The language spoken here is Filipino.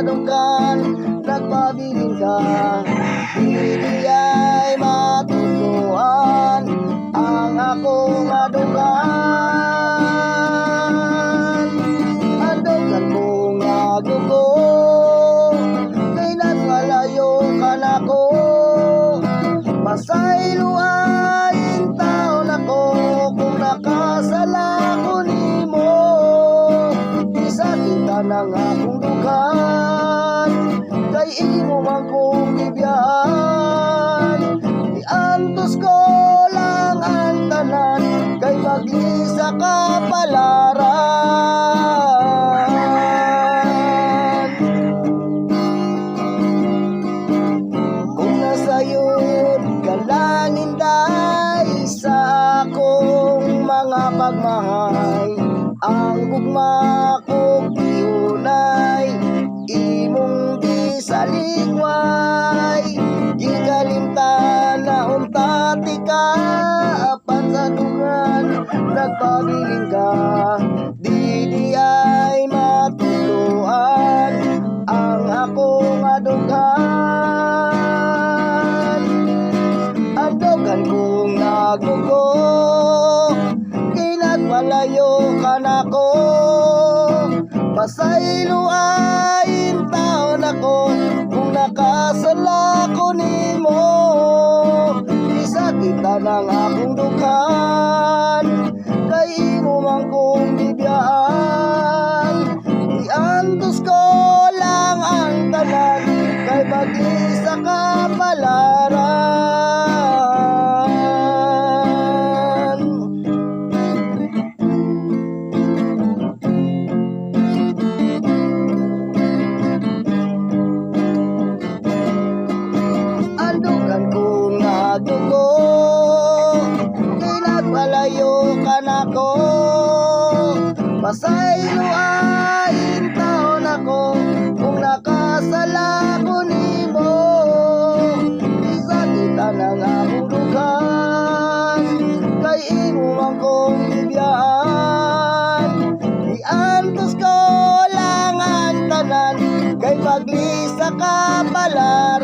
adungkan, nagpabilin ka. Dili ay matuluan ang akong adungkan. Adungkan kong nagugo, kay nagmalayo ka na ko. Pasayloain taon ako kung nakasala ko nimo. Isa kita ng akong dukan, kay imo man kong bibiyahan. Iantos ko lang ang tanan, kay maglisa ka palaran. Kung nasayod kalangin day sa akong mga pagmahay, ang gugma ko giunay imong di saligway. Gigalimtan na untati ka apan sa dungan, nagpabiling ka. Di ay matuluan ang akong adungkan. Adungkan kong nagugo, kay nagpalayo ka na ko. Pasayloain taon ako kung nakasala ko nimo. Isa kita ng akong dukan, kay imo man kong bibiyahan. Iantos ko lang ang tanan, kay mag-isa ka palaran. Andukan kong nadugo, kay nagpalayo ka na ko. Pasayloain taon ako kung nakasala ko nimo. Isa kita ng akong dukan, kay imo man kong bibiyahan. Iantos ko lang ang tanan, kay paglisa ka palaran.